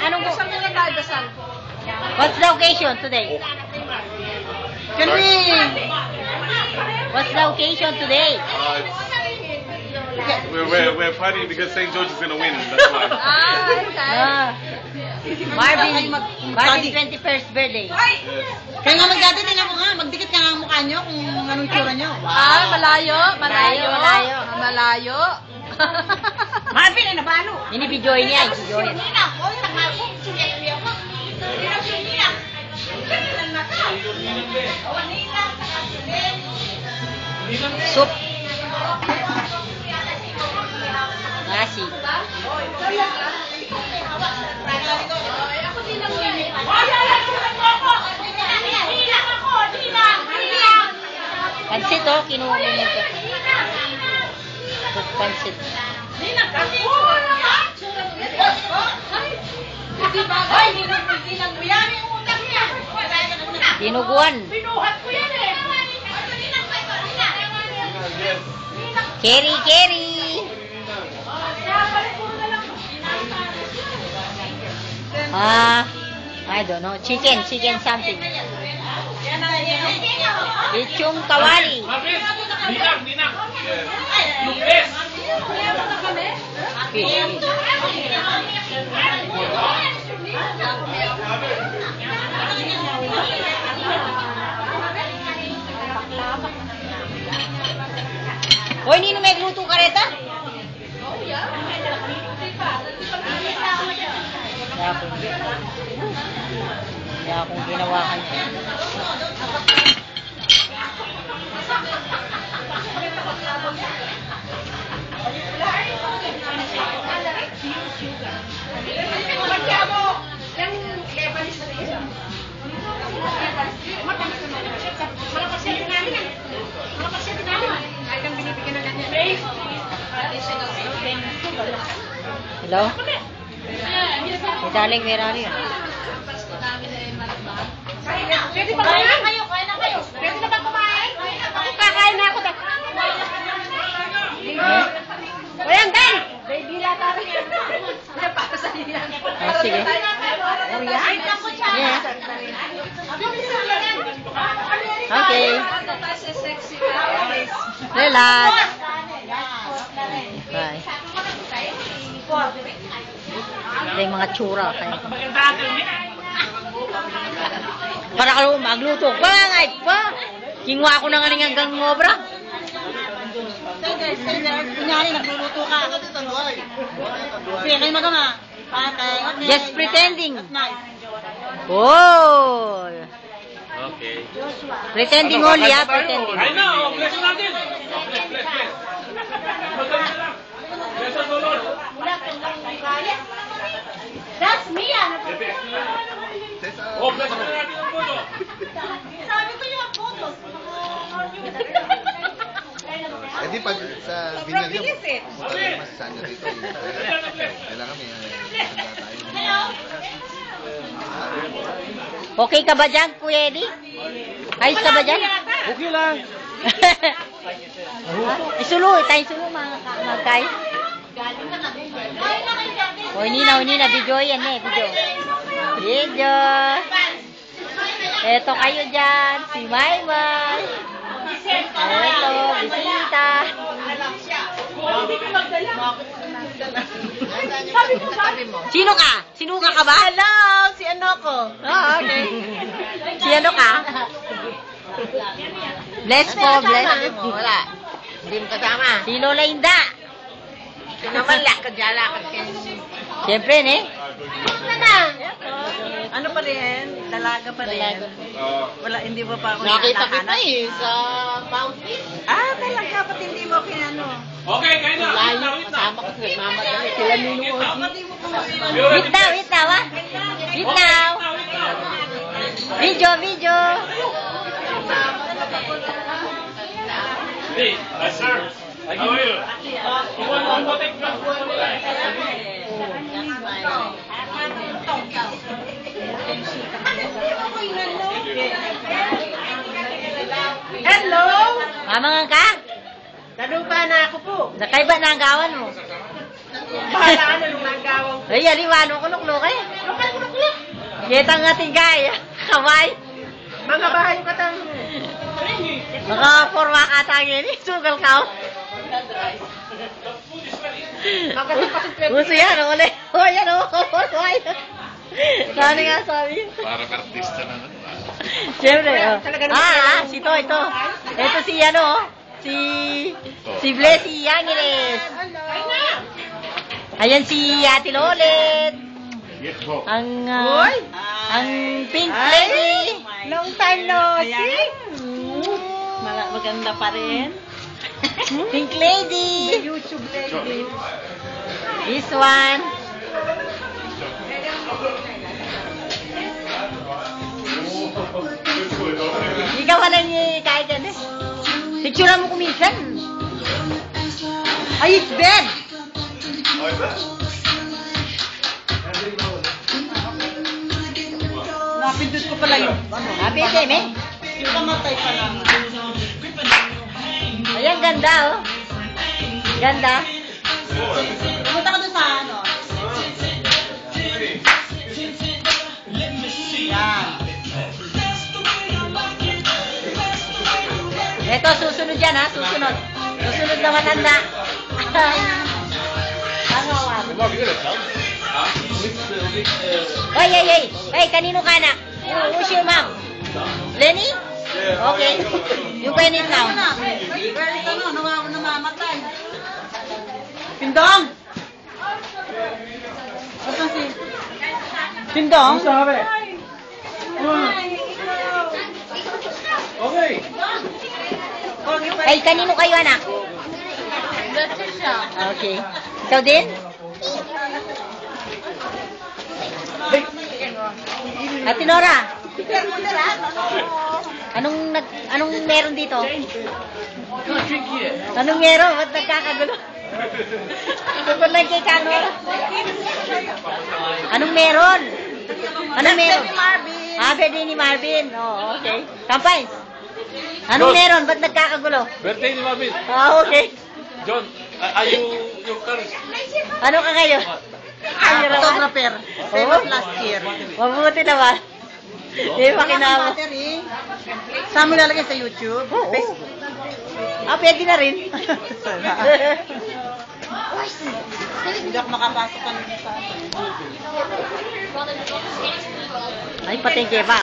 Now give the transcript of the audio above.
Anong what's the occasion today? What's the occasion today? We're partying because St. George is gonna win. That's why. Marvin's 21st birthday. Kaya nga magdati, tingnan mo nga, magdikit ka nga ang mukha nyo kung anong tsura nyo. Malayo. Marvin, ano ba ano? Binibidyoy niya, ibidyoy. Soup. Nasi. Pansit oh, kinuha mo nito. Pansit. Dinuguan. Keri. I don't know. Chicken something. Ichong kawali. Ninang. Hoy, nino may gluto ka reta? Kaya kung ginawa ka niya. Hello? Daling merari yan. Pwede ba kayo? Pwede na ba kumain? Kakain na ako. Walang Dan! Baby lata rin yan. Para sa iyo yan. Sige. Yeah. Okay. Relax. Bye. Ito yung mga tsura. Para ka magluto. Bangay pa! Kingwa ko na nga hanggang ngobra. Kunyari, nagluluto ka. Sige, kayo magama. Just pretending. Oh! Okay. Pretending only, ha? Pretending. I know. Bless natin. Bless. Bless us, O Lord. That's me, Oh, bless natin ang puso. Sabi ko yung photos. Eh di pag sa binili mo, punta rin mas sana dito. Kailangan may handa tayo. Hello? Okay ka ba dyan, Kuya Eddie? Ayos ka ba dyan? Okay lang. Isulo, mga guys. O, hindi na, video yan eh, video. Eto kayo dyan, si Maymay. Eto, bisita. Sino ka? Sinuka ka ba? Hello, si ano ko? Okay. Si ano ka? Bless po, bless. Wala. Hindi mo kasama. Si Lola Inda. Ito naman, lakad kayo. Siyempre, ne? Ano pa rin? Dalaga pa rin. Wala, hindi mo pa ako Nakita kita sa mountain. Talaga, pati hindi mo kinano. Okay, kayo na. Layo, kasama ko sa nagmamadali. Sila Wait now, ha? Wait now. Video. Hey, sir. How are you? You want one more take? Hello! Mamangan ka? Talupan na ako po. Nakaiba na ang gawan mo. Bahala ka na nung nagawang. Ay, aliwano ko luklok eh. Lokal ko na. Kita nga tigay. Kamay. Mga bahay ka tang. Mga forma ka tangin. Sugal ka. Gusto yan. Uli. O yan o. Saan nga sabi? Parang artista na naman. Siyempre. Ito. Ito si ano. Si Blessy Angeles. Ayan si Ate Lolet. Yes, ho. Ang Pink Lady. Long time no see. Maganda pa rin. Pink Lady. YouTube lady. This one. Ikaw ka lang kahit yan eh. Picturean mo kuminsan. Ay, it's Ben. Napindot ko pala yung Happy time eh. yung kamatay pa lang. Ayan, ganda oh. Ganda. Pumunta ka doon sa ano? Yan. Ito, susunod yan ha. Susunod. Susunod na matanda. Ay, kanino ka na? Who's your mom? Lenny? Okay. You can eat now. Very ano, namamatay. Pindong! Asan si... Pindong? Sabi. Okay. Ay, kanino kayo anak? Okay. Ikaw din? Ate Nora? Anong meron dito? Anong meron? Ba't nagkakagulo? Ba't kay Nora? Anong meron? Anong meron? Birthday ni Marvin. Oh, okay. Kampay. Anong meron? Ba't nagkakagulo? Birthday ni Marvin. Okay. John, are you your courage? Ano ka ngayon? Photographer. Same as last year. Mabuti naman. Hindi pa kinama. Battery. Saan mo lalagay sa YouTube? Oo. Pwede na rin. Hindi ako makapasok kanina sa... Ay, patingke ba?